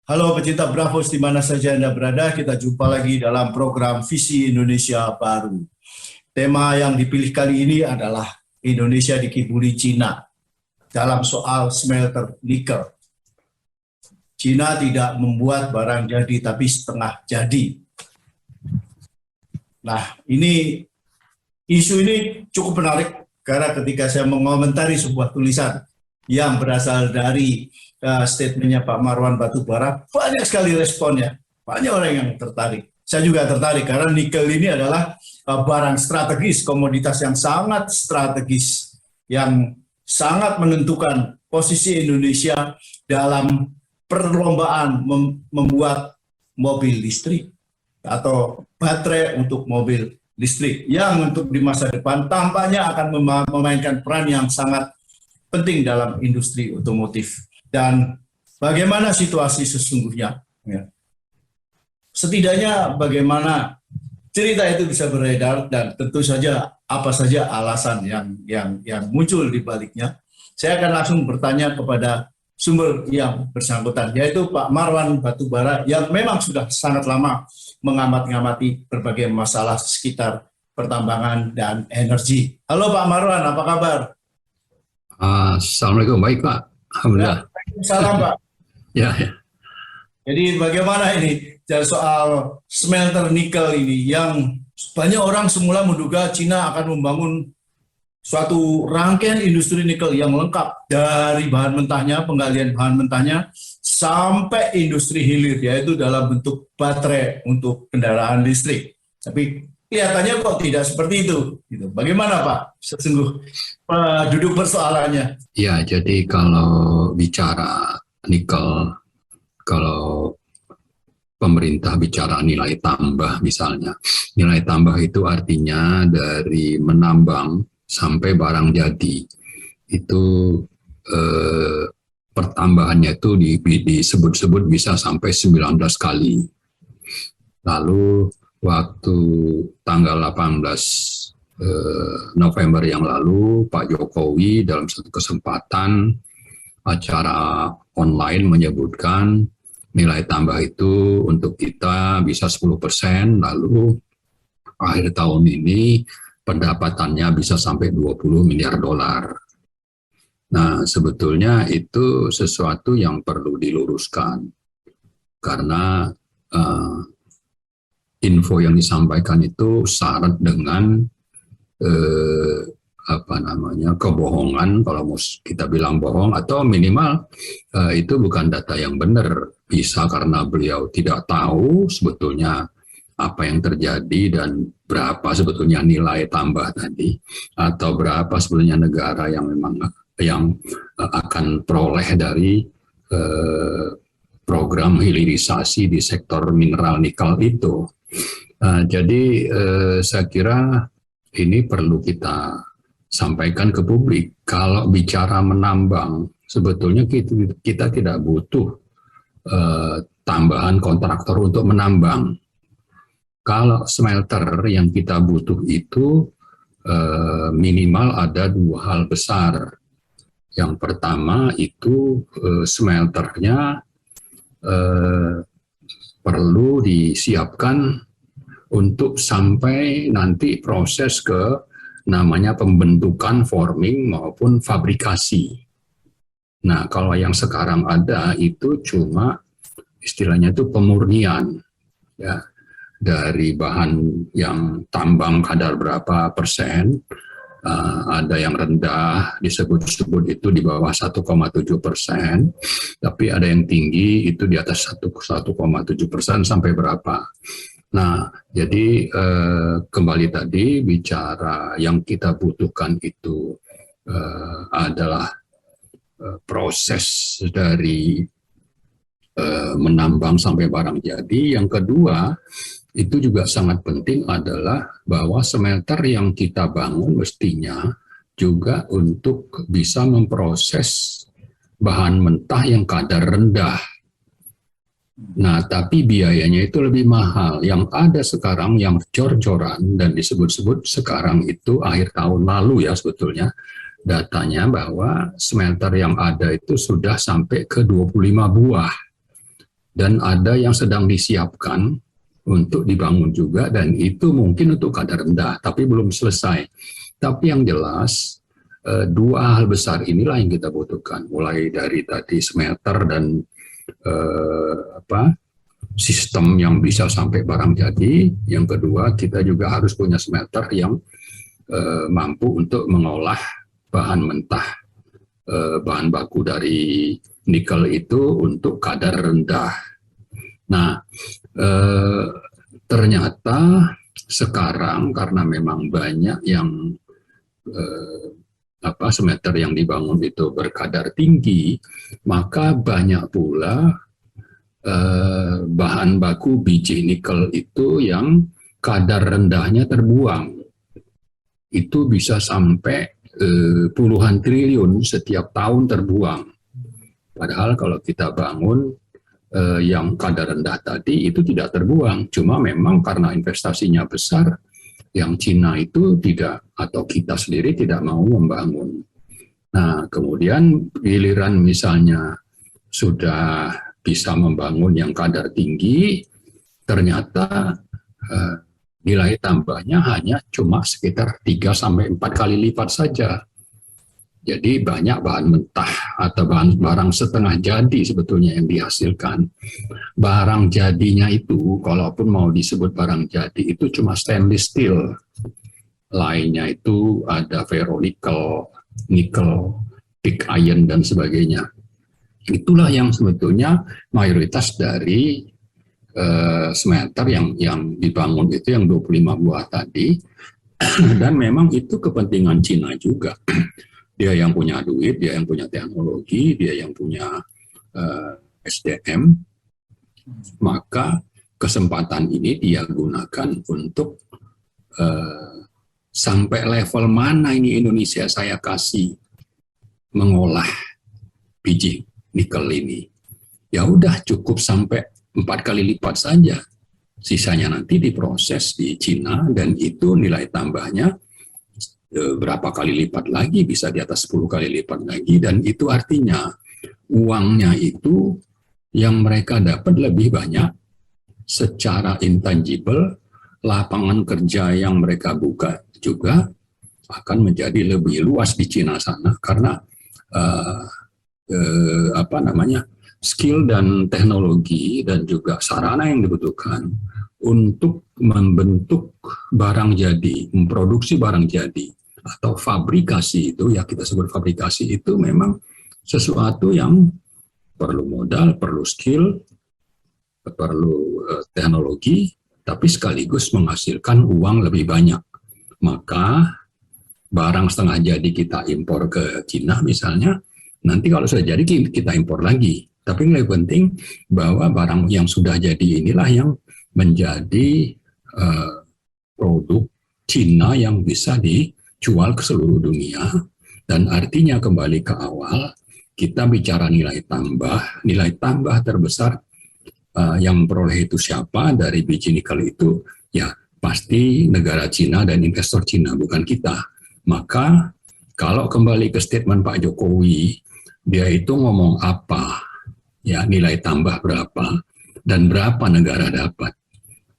Halo pecinta Bravos di mana saja Anda berada, kita jumpa lagi dalam program Visi Indonesia Baru. Tema yang dipilih kali ini adalah Indonesia dikibuli Cina dalam soal smelter nikel. Cina tidak membuat barang jadi tapi setengah jadi. Nah, isu ini cukup menarik karena ketika saya mengomentari sebuah tulisan yang berasal dari statementnya Pak Marwan Batubara, banyak sekali responnya, banyak orang yang tertarik. Saya juga tertarik karena nikel ini adalah barang strategis, komoditas yang sangat strategis, yang sangat menentukan posisi Indonesia dalam perlombaan membuat mobil listrik atau baterai untuk mobil listrik yang untuk di masa depan tampaknya akan memainkan peran yang sangat penting dalam industri otomotif. Dan bagaimana situasi sesungguhnya? Ya. Setidaknya bagaimana cerita itu bisa beredar dan tentu saja apa saja alasan yang muncul di baliknya. Saya akan langsung bertanya kepada sumber yang bersangkutan, yaitu Pak Marwan Batubara yang memang sudah sangat lama mengamati berbagai masalah sekitar pertambangan dan energi. Halo Pak Marwan, apa kabar? Assalamualaikum, baik Pak. Alhamdulillah. Salam Pak. Ya. Jadi bagaimana ini soal smelter nikel ini yang banyak orang semula menduga Cina akan membangun suatu rangkaian industri nikel yang lengkap dari bahan mentahnya, penggalian bahan mentahnya sampai industri hilir, yaitu dalam bentuk baterai untuk kendaraan listrik. Tapi kelihatannya kok tidak seperti itu. Gitu. Bagaimana Pak duduk persoalannya? Ya, jadi kalau bicara nikel, kalau pemerintah bicara nilai tambah misalnya, nilai tambah itu artinya dari menambang sampai barang jadi. Itu pertambahannya itu disebut-sebut bisa sampai 19 kali. Lalu waktu tanggal 18 November yang lalu, Pak Jokowi dalam satu kesempatan acara online menyebutkan nilai tambah itu untuk kita bisa 10%, lalu akhir tahun ini pendapatannya bisa sampai 20 miliar dolar. Nah, sebetulnya itu sesuatu yang perlu diluruskan karena info yang disampaikan itu syarat dengan kebohongan, kalau kita bilang bohong, atau minimal itu bukan data yang benar. Bisa karena beliau tidak tahu sebetulnya apa yang terjadi dan berapa sebetulnya nilai tambah tadi, atau berapa sebetulnya negara yang memang akan peroleh dari program hilirisasi di sektor mineral nikel itu. Jadi saya kira ini perlu kita sampaikan ke publik. Kalau bicara menambang, sebetulnya kita tidak butuh tambahan kontraktor untuk menambang. Kalau smelter yang kita butuh itu minimal ada dua hal besar. Yang pertama itu smelternya perlu disiapkan untuk sampai nanti proses ke namanya pembentukan, forming maupun fabrikasi. Nah, kalau yang sekarang ada itu cuma istilahnya itu pemurnian, ya, dari bahan yang tambang kadar berapa persen, ada yang rendah disebut-sebut itu di bawah 1,7%, tapi ada yang tinggi itu di atas 1,7% sampai berapa. Nah, jadi kembali tadi bicara yang kita butuhkan itu adalah proses dari menambang sampai barang jadi. Yang kedua, itu juga sangat penting adalah bahwa smelter yang kita bangun mestinya juga untuk bisa memproses bahan mentah yang kadar rendah. Nah, tapi biayanya itu lebih mahal. Yang ada sekarang yang jor-joran dan disebut-sebut sekarang itu akhir tahun lalu ya sebetulnya datanya bahwa smelter yang ada itu sudah sampai ke 25 buah. dan ada yang sedang disiapkan untuk dibangun juga, dan itu mungkin untuk kadar rendah, tapi belum selesai. Tapi yang jelas, dua hal besar inilah yang kita butuhkan, mulai dari tadi smelter dan sistem yang bisa sampai barang jadi. Yang kedua, kita juga harus punya smelter yang mampu untuk mengolah bahan mentah, bahan baku dari nikel itu untuk kadar rendah. Nah, ternyata sekarang karena memang banyak yang smelter yang dibangun itu berkadar tinggi, maka banyak pula bahan baku biji nikel itu yang kadar rendahnya terbuang. Itu bisa sampai puluhan triliun setiap tahun terbuang. Padahal kalau kita bangun yang kadar rendah tadi itu tidak terbuang, cuma memang karena investasinya besar, yang Cina itu tidak, atau kita sendiri tidak mau membangun. Nah, kemudian giliran misalnya sudah bisa membangun yang kadar tinggi, ternyata nilai tambahnya hanya cuma sekitar 3-4 kali lipat saja. Jadi banyak bahan mentah atau barang setengah jadi sebetulnya yang dihasilkan. Barang jadinya itu, kalaupun mau disebut barang jadi, itu cuma stainless steel. Lainnya itu ada ferronikel, nikel, pig iron, dan sebagainya. Itulah yang sebetulnya mayoritas dari smelter yang dibangun itu, yang 25 buah tadi. Dan memang itu kepentingan Cina juga. Dia yang punya duit, dia yang punya teknologi, dia yang punya SDM, maka kesempatan ini dia gunakan untuk sampai level mana ini Indonesia saya kasih mengolah biji nikel ini. Ya udah, cukup sampai 4 kali lipat saja. Sisanya nanti diproses di Cina, dan itu nilai tambahnya berapa kali lipat lagi, bisa di atas 10 kali lipat lagi, dan itu artinya uangnya itu yang mereka dapat lebih banyak secara intangible. Lapangan kerja yang mereka buka juga akan menjadi lebih luas di Cina sana, karena skill dan teknologi dan juga sarana yang dibutuhkan untuk membentuk barang jadi, memproduksi barang jadi, atau fabrikasi itu, ya kita sebut fabrikasi itu, memang sesuatu yang perlu modal, perlu skill, perlu teknologi, tapi sekaligus menghasilkan uang lebih banyak. Maka barang setengah jadi kita impor ke Cina misalnya, nanti kalau sudah jadi kita impor lagi. Tapi yang lebih penting bahwa barang yang sudah jadi inilah yang menjadi produk Cina yang bisa dijual ke seluruh dunia. Dan artinya kembali ke awal, kita bicara nilai tambah terbesar yang memperoleh itu siapa dari biji nikel itu? Ya pasti negara Cina dan investor Cina, bukan kita. Maka kalau kembali ke statement Pak Jokowi, dia itu ngomong apa? Ya, nilai tambah berapa dan berapa negara dapat.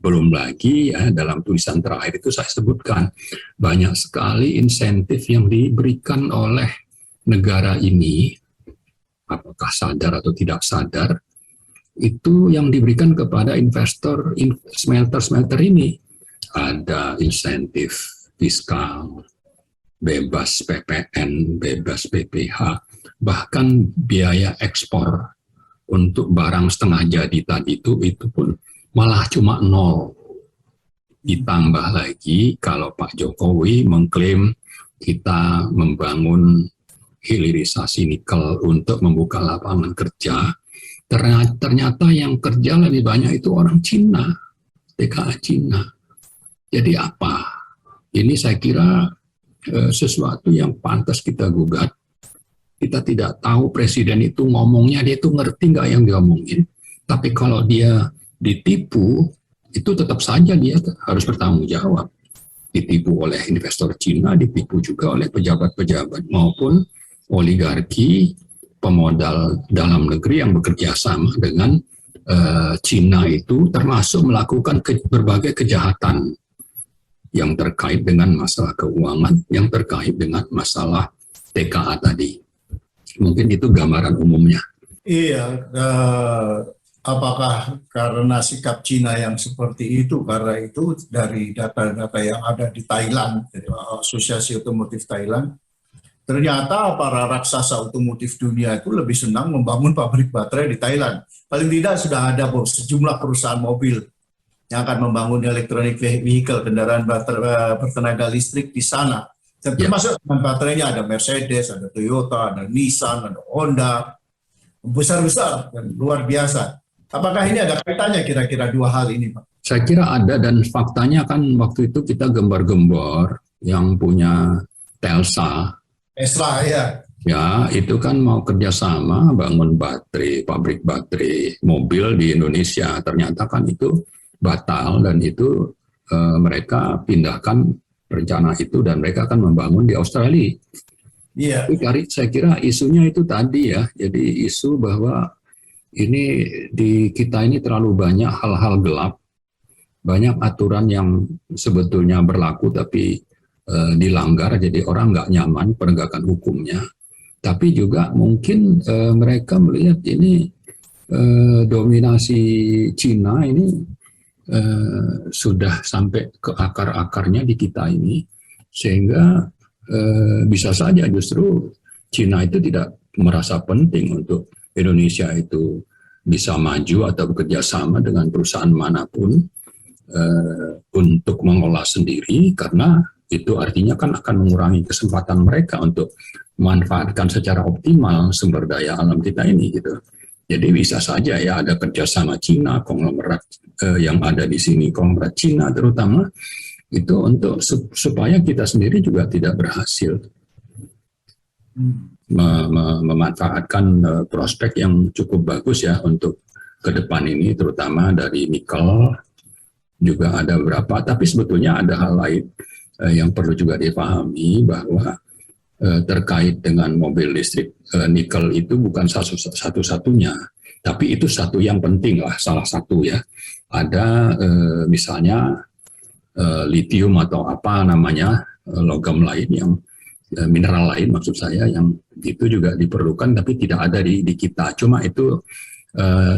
Belum lagi ya, dalam tulisan terakhir itu saya sebutkan banyak sekali insentif yang diberikan oleh negara ini, apakah sadar atau tidak sadar, itu yang diberikan kepada investor smelter ini. Ada insentif fiskal, bebas PPN, bebas PPH, bahkan biaya ekspor untuk barang setengah jadi tadi itu pun malah cuma 0. Ditambah lagi kalau Pak Jokowi mengklaim kita membangun hilirisasi nikel untuk membuka lapangan kerja, ternyata yang kerja lebih banyak itu orang Cina, TKA Cina. Jadi apa? Ini saya kira sesuatu yang pantas kita gugat. Kita tidak tahu presiden itu ngomongnya, dia itu ngerti nggak yang dia omongin. Tapi kalau dia ditipu, itu tetap saja dia harus bertanggung jawab. Ditipu oleh investor Cina, ditipu juga oleh pejabat-pejabat maupun oligarki, pemodal dalam negeri yang bekerja sama dengan Cina itu termasuk melakukan berbagai kejahatan yang terkait dengan masalah keuangan, yang terkait dengan masalah TKA tadi. Mungkin itu gambaran umumnya. Iya, apakah karena sikap Cina yang seperti itu, karena itu dari data-data yang ada di Thailand, dari Asosiasi Otomotif Thailand, ternyata para raksasa otomotif dunia itu lebih senang membangun pabrik baterai di Thailand. Paling tidak sudah ada sejumlah perusahaan mobil yang akan membangun electronic vehicle, kendaraan bertenaga listrik di sana. Dan termasuk dengan baterainya ada Mercedes, ada Toyota, ada Nissan, ada Honda, besar-besar dan luar biasa. Apakah ini ada kaitannya kira-kira dua hal ini, Pak? Saya kira ada, dan faktanya kan waktu itu kita gembar-gembor yang punya Tesla. Ya, itu kan mau kerjasama bangun baterai, pabrik baterai mobil di Indonesia. Ternyata kan itu batal, dan itu mereka pindahkan rencana itu dan mereka akan membangun di Australia. Iya. Saya kira isunya itu tadi ya, jadi isu bahwa ini di kita ini terlalu banyak hal-hal gelap, banyak aturan yang sebetulnya berlaku tapi dilanggar, jadi orang nggak nyaman penegakan hukumnya. Tapi juga mungkin mereka melihat ini dominasi Cina ini sudah sampai ke akar-akarnya di kita ini, sehingga bisa saja justru Cina itu tidak merasa penting untuk Indonesia itu bisa maju atau bekerja sama dengan perusahaan manapun untuk mengolah sendiri, karena itu artinya kan akan mengurangi kesempatan mereka untuk memanfaatkan secara optimal sumber daya alam kita ini gitu. Jadi bisa saja ya ada kerjasama Cina, konglomerat yang ada di sini, konglomerat Cina terutama, itu untuk supaya kita sendiri juga tidak berhasil memanfaatkan prospek yang cukup bagus ya untuk ke depan ini, terutama dari nikel juga ada beberapa. Tapi sebetulnya ada hal lain yang perlu juga dipahami, bahwa terkait dengan mobil listrik, nikel itu bukan satu-satunya, tapi itu satu yang penting lah, salah satu ya. Ada misalnya lithium atau apa namanya, logam lain yang mineral lain maksud saya, yang itu juga diperlukan tapi tidak ada di kita. Cuma itu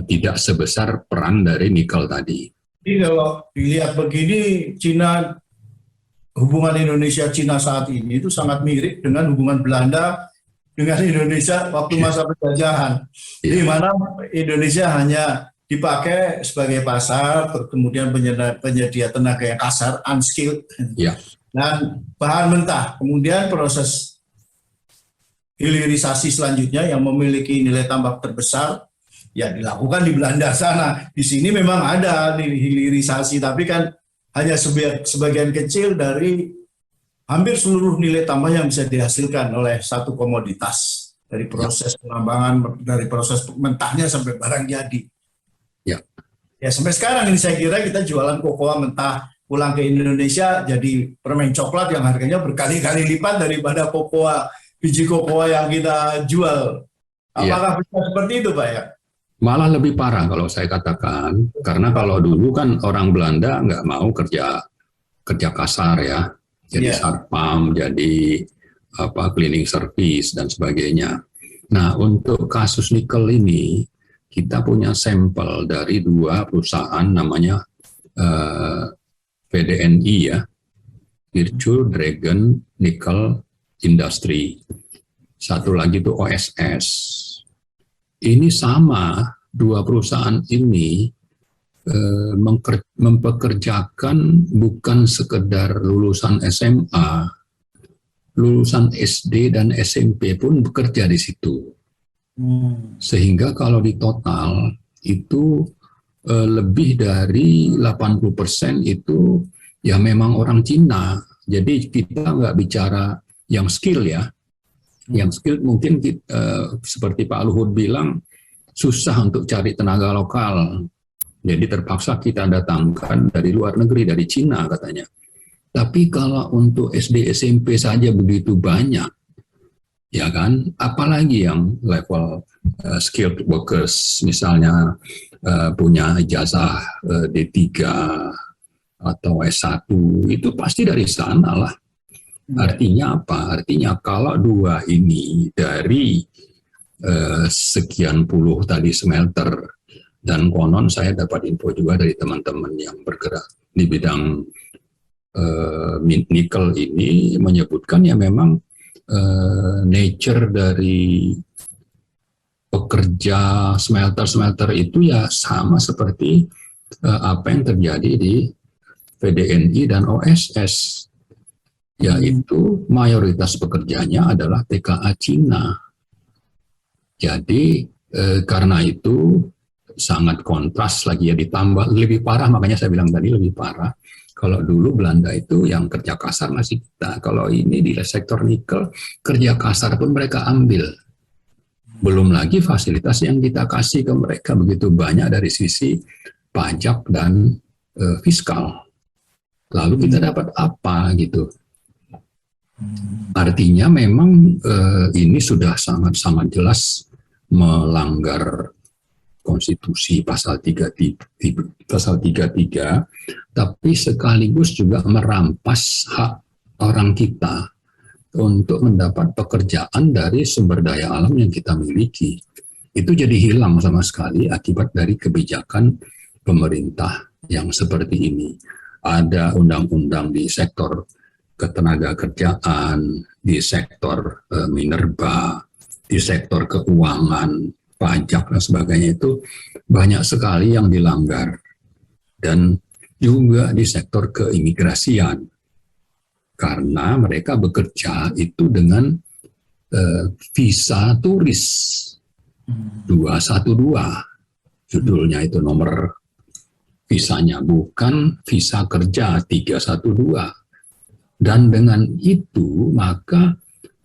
tidak sebesar peran dari nikel tadi. Jadi kalau dilihat begini, hubungan Indonesia-Cina saat ini itu sangat mirip dengan hubungan Belanda dengan Indonesia waktu masa penjajahan, di mana Indonesia hanya dipakai sebagai pasar, kemudian penyedia tenaga yang kasar, unskilled, dan bahan mentah. Kemudian proses hilirisasi selanjutnya yang memiliki nilai tambah terbesar ya dilakukan di Belanda sana. Di sini memang ada hilirisasi, tapi kan hanya sebagian kecil dari hampir seluruh nilai tambah yang bisa dihasilkan oleh satu komoditas, dari proses penambangan, dari proses mentahnya sampai barang jadi. Ya sampai sekarang ini saya kira kita jualan kokoa mentah pulang ke Indonesia jadi permen coklat yang harganya berkali-kali lipat daripada biji kokoa yang kita jual. Apakah bisa seperti itu, Pak ya? Malah lebih parah kalau saya katakan, karena kalau dulu kan orang Belanda nggak mau kerja kasar ya, jadi satpam, jadi cleaning service dan sebagainya. Nah, untuk kasus nikel ini kita punya sampel dari dua perusahaan namanya VDNI ya, Virtual Dragon Nickel Industry. Satu lagi itu OSS. Ini sama, dua perusahaan ini mempekerjakan bukan sekedar lulusan SMA, lulusan SD dan SMP pun bekerja di situ. Sehingga kalau di total itu lebih dari 80% itu ya memang orang Cina. Jadi kita nggak bicara yang skill ya. Yang skill mungkin seperti Pak Luhut bilang susah untuk cari tenaga lokal. Jadi terpaksa kita datangkan dari luar negeri, dari Cina katanya. Tapi kalau untuk SD SMP saja begitu banyak, ya kan? Apalagi yang level skilled workers, misalnya punya ijazah D3 atau S1, itu pasti dari sana lah. Artinya apa? Artinya kalau dua ini dari sekian puluh tadi smelter, dan konon saya dapat info juga dari teman-teman yang bergerak di bidang nikel ini menyebutkan ya memang nature dari pekerja smelter-smelter itu ya sama seperti apa yang terjadi di PDNI dan OSS, yaitu mayoritas pekerjanya adalah TKA Cina. Jadi karena itu sangat kontras lagi ya, ditambah lebih parah, makanya saya bilang tadi lebih parah. Kalau dulu Belanda itu yang kerja kasar masih kita, kalau ini di sektor nikel kerja kasar pun mereka ambil. Belum lagi fasilitas yang kita kasih ke mereka begitu banyak dari sisi pajak dan fiskal. Lalu kita dapat apa gitu? Artinya memang ini sudah sangat-sangat jelas melanggar konstitusi pasal 33, tapi sekaligus juga merampas hak orang kita untuk mendapat pekerjaan dari sumber daya alam yang kita miliki. Itu jadi hilang sama sekali akibat dari kebijakan pemerintah yang seperti ini. Ada undang-undang di sektor ketenaga kerjaan, di sektor minerba, di sektor keuangan, pajak dan sebagainya, itu banyak sekali yang dilanggar. Dan juga di sektor keimigrasian, karena mereka bekerja itu dengan visa turis 212, judulnya itu nomor visanya, bukan visa kerja 312. Dan dengan itu maka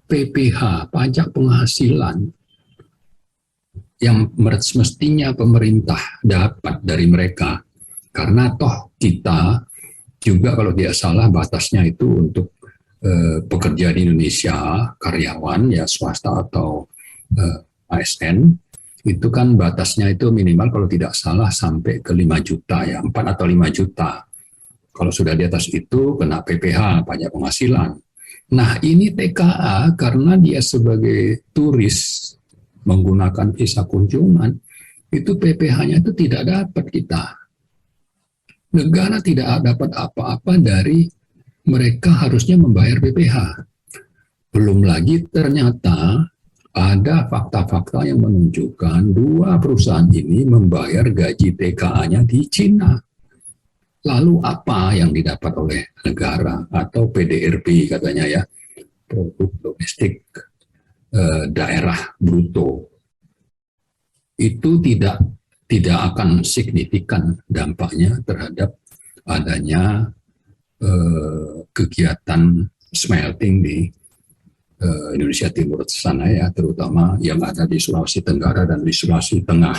PPH, pajak penghasilan, yang mestinya pemerintah dapat dari mereka, karena toh kita juga kalau tidak salah batasnya itu untuk pekerja di Indonesia, karyawan ya swasta atau ASN, itu kan batasnya itu minimal kalau tidak salah sampai ke 5 juta ya, 4 atau 5 juta. Kalau sudah di atas itu kena PPH, pajak penghasilan. Nah ini TKA karena dia sebagai turis menggunakan visa kunjungan, itu PPH-nya itu tidak dapat kita. Negara tidak dapat apa-apa dari mereka, harusnya membayar PPH. Belum lagi ternyata ada fakta-fakta yang menunjukkan dua perusahaan ini membayar gaji TKA-nya di Cina. Lalu apa yang didapat oleh negara atau PDRB katanya ya, produk domestik daerah bruto, itu tidak akan signifikan dampaknya terhadap adanya kegiatan smelting di Indonesia Timur sana ya, terutama yang ada di Sulawesi Tenggara dan di Sulawesi Tengah,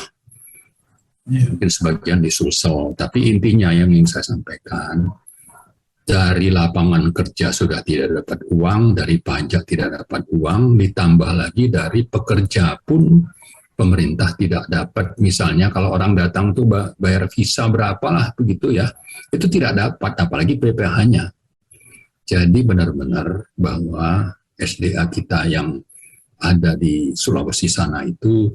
mungkin sebagian di Sulsel. Tapi intinya yang ingin saya sampaikan, dari lapangan kerja sudah tidak dapat uang, dari pajak tidak dapat uang, ditambah lagi dari pekerja pun pemerintah tidak dapat. Misalnya kalau orang datang tuh bayar visa berapalah begitu ya, itu tidak dapat, apalagi PPH-nya. Jadi benar-benar bahwa SDA kita yang ada di Sulawesi sana itu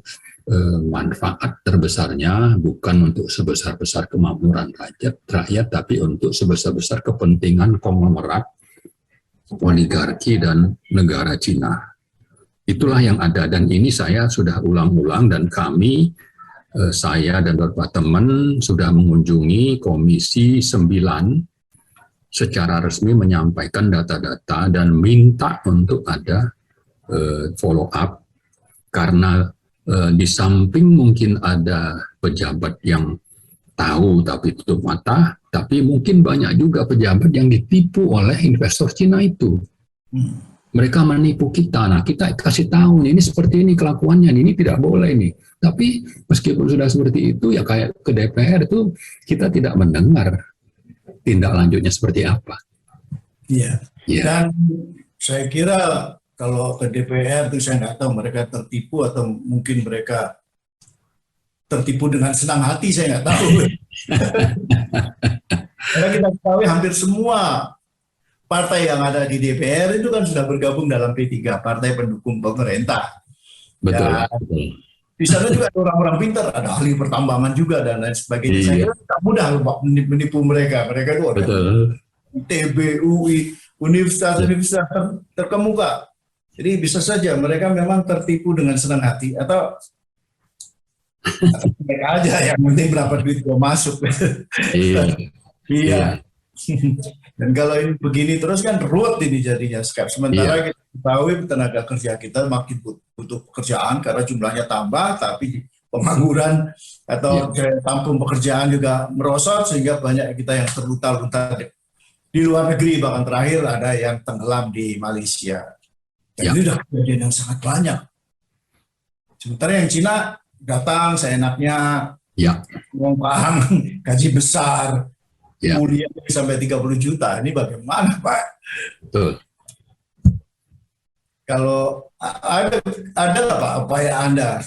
manfaat terbesarnya bukan untuk sebesar-besar kemakmuran rakyat, tapi untuk sebesar-besar kepentingan konglomerat, oligarki, dan negara Cina. Itulah yang ada, dan ini saya sudah ulang-ulang, dan kami, saya dan beberapa teman sudah mengunjungi Komisi 9 secara resmi menyampaikan data-data dan minta untuk ada follow up, karena di samping mungkin ada pejabat yang tahu tapi tutup mata, tapi mungkin banyak juga pejabat yang ditipu oleh investor Cina itu. Mereka menipu kita. Nah, kita kasih tahu ini seperti ini kelakuannya, ini tidak boleh nih. Tapi meskipun sudah seperti itu, ya kayak ke DPR itu kita tidak mendengar tindak lanjutnya seperti apa. Iya. Ya. Dan saya kira kalau ke DPR itu saya nggak tahu mereka tertipu atau mungkin mereka tertipu dengan senang hati, saya nggak tahu. Karena kita ketahui hampir semua partai yang ada di DPR itu kan sudah bergabung dalam P3, partai pendukung pemerintah. Betul. Ya, di sana juga ada orang-orang pintar, ada ahli pertambangan juga dan lain sebagainya. Saya kira tidak mudah Pak menipu mereka. Mereka itu ada ITB, UI, universitas terkemuka. Jadi bisa saja mereka memang tertipu dengan senang hati atau mereka aja yang penting berapa duit gua masuk. Iya. Dan kalau ini begini terus kan ruwet ini jadinya. Sementara kita ketahui tenaga kerja kita makin butuh pekerjaan karena jumlahnya tambah, tapi pengangguran atau daya tampung pekerjaan juga merosot sehingga banyak kita yang terluta-luta di luar negeri, bahkan terakhir ada yang tenggelam di Malaysia. Dan ini sudah kejadian yang sangat banyak. Sementara yang Cina datang seenaknya, uang paham, gaji besar, kuliah sampai 30 juta. Ini bagaimana Pak? Betul. Kalau ada nggak Pak upaya Anda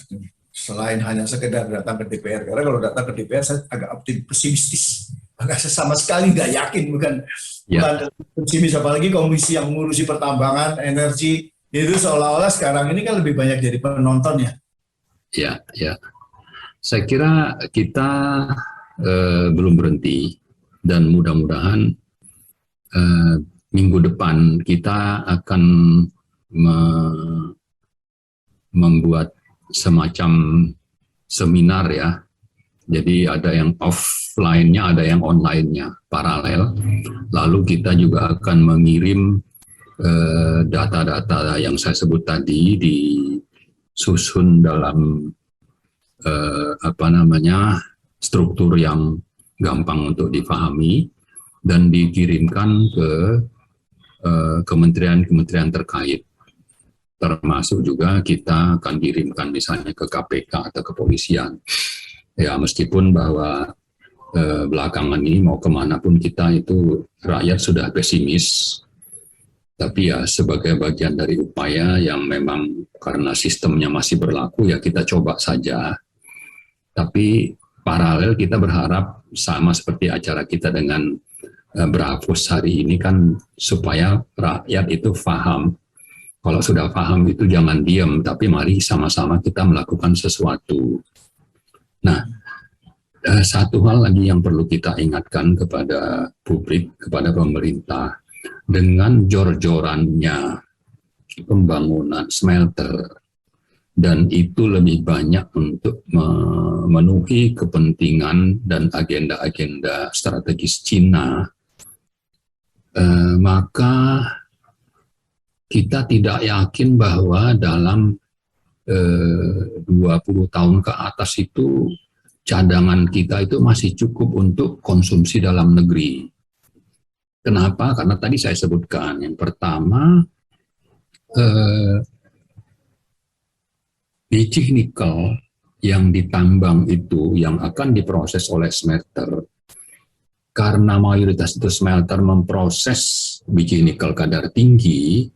selain hanya sekedar datang ke DPR? Karena kalau datang ke DPR saya agak pesimistis. Agak sama sekali nggak yakin, bukan pesimis, apalagi komisi yang mengurusi pertambangan, energi, itu seolah-olah sekarang ini kan lebih banyak jadi penonton ya. Ya. Saya kira kita belum berhenti dan mudah-mudahan minggu depan kita akan membuat semacam seminar ya. Jadi ada yang offline-nya, ada yang online-nya paralel. Lalu kita juga akan mengirim data-data yang saya sebut tadi disusun dalam struktur yang gampang untuk difahami dan dikirimkan ke kementerian-kementerian terkait. Termasuk juga kita akan kirimkan misalnya ke KPK atau kepolisian. Ya, meskipun bahwa belakangan ini mau kemanapun kita itu rakyat sudah pesimis, tapi ya sebagai bagian dari upaya yang memang karena sistemnya masih berlaku ya kita coba saja. Tapi paralel kita berharap sama seperti acara kita dengan Brafus hari ini kan supaya rakyat itu paham. Kalau sudah paham itu jangan diam, tapi mari sama-sama kita melakukan sesuatu. Nah, satu hal lagi yang perlu kita ingatkan kepada publik, kepada pemerintah, dengan jor-jorannya pembangunan smelter, dan itu lebih banyak untuk memenuhi kepentingan dan agenda-agenda strategis Cina, maka kita tidak yakin bahwa dalam 20 tahun ke atas itu cadangan kita itu masih cukup untuk konsumsi dalam negeri. Kenapa? Karena tadi saya sebutkan, yang pertama biji nikel yang ditambang itu yang akan diproses oleh smelter, karena mayoritas itu smelter memproses biji nikel kadar tinggi,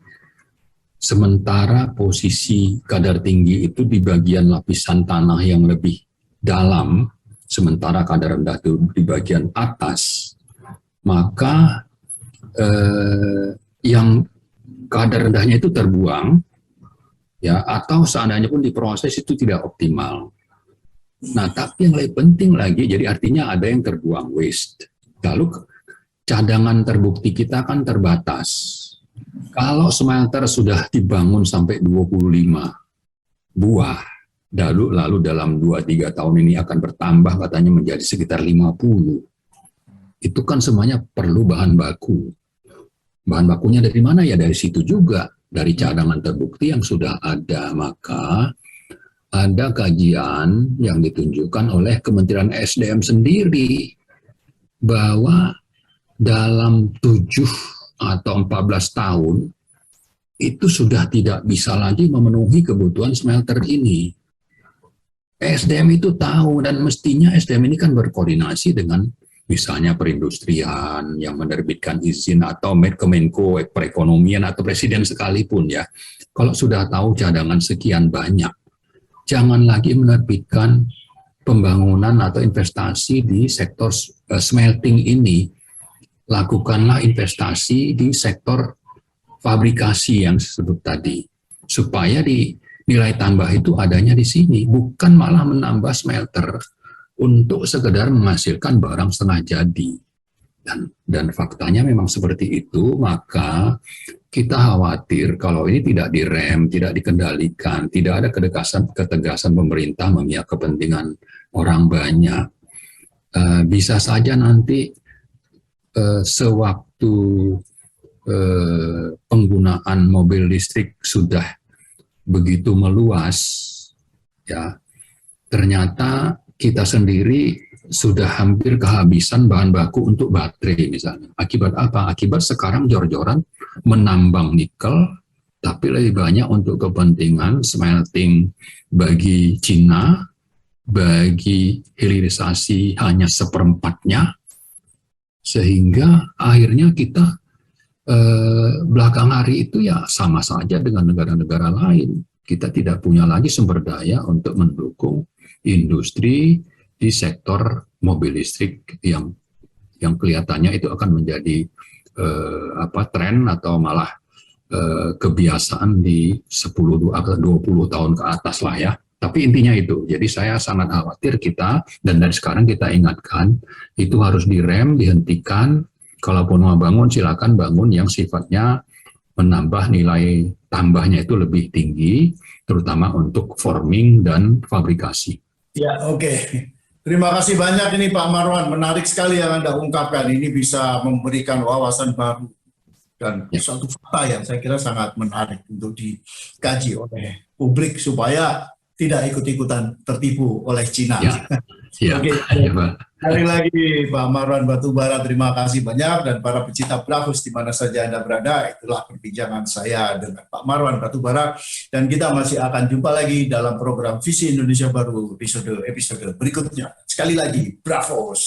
sementara posisi kadar tinggi itu di bagian lapisan tanah yang lebih dalam, sementara kadar rendah itu di bagian atas, maka yang kadar rendahnya itu terbuang, ya, atau seandainya pun diproses itu tidak optimal. Nah, tapi yang lebih penting lagi, jadi artinya ada yang terbuang, waste. Lalu cadangan terbukti kita kan terbatas. Kalau smelter sudah dibangun sampai 25 buah, lalu dalam 2-3 tahun ini akan bertambah katanya menjadi sekitar 50. Itu kan semuanya perlu bahan baku. Bahan bakunya dari mana? Ya dari situ juga, dari cadangan terbukti yang sudah ada. Maka ada kajian yang ditunjukkan oleh Kementerian SDM sendiri bahwa dalam 7 atau 14 tahun itu sudah tidak bisa lagi memenuhi kebutuhan smelter ini. SDM itu tahu, dan mestinya SDM ini kan berkoordinasi dengan misalnya perindustrian yang menerbitkan izin atau Kemenko perekonomian atau presiden sekalipun ya. Kalau sudah tahu cadangan sekian banyak, jangan lagi menerbitkan pembangunan atau investasi di sektor smelting ini, lakukanlah investasi di sektor fabrikasi yang disebut tadi, supaya di nilai tambah itu adanya di sini, bukan malah menambah smelter untuk sekedar menghasilkan barang setengah jadi. Dan faktanya memang seperti itu, maka kita khawatir kalau ini tidak direm, tidak dikendalikan, tidak ada ketegasan pemerintah memihak kepentingan orang banyak, bisa saja nanti sewaktu penggunaan mobil listrik sudah begitu meluas, ya ternyata kita sendiri sudah hampir kehabisan bahan baku untuk baterai misalnya. Akibat apa? Akibat sekarang jor-joran menambang nikel, tapi lebih banyak untuk kepentingan smelting bagi Cina, bagi hilirisasi hanya seperempatnya, sehingga akhirnya kita belakang hari itu ya sama saja dengan negara-negara lain. Kita tidak punya lagi sumber daya untuk mendukung industri di sektor mobil listrik yang kelihatannya itu akan menjadi tren atau malah kebiasaan di 10 atau 20 tahun ke atas lah ya. Tapi intinya itu. Jadi saya sangat khawatir kita, dan dari sekarang kita ingatkan, itu harus direm, dihentikan. Kalaupun mau bangun, silakan bangun yang sifatnya menambah nilai tambahnya itu lebih tinggi, terutama untuk forming dan fabrikasi. Ya, oke. Terima kasih banyak ini Pak Marwan. Menarik sekali yang Anda ungkapkan. Ini bisa memberikan wawasan baru dan suatu fakta yang saya kira sangat menarik untuk dikaji oleh publik supaya tidak ikut-ikutan tertipu oleh Cina. Ya, oke. ya, Pak. Sekali lagi Pak Marwan Batubara, terima kasih banyak, dan para pecinta Brafus di mana saja Anda berada. Itulah perbincangan saya dengan Pak Marwan Batubara, dan kita masih akan jumpa lagi dalam program Visi Indonesia Baru episode berikutnya. Sekali lagi, Brafus.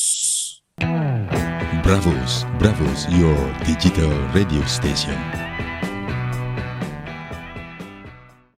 Brafus, your digital radio station.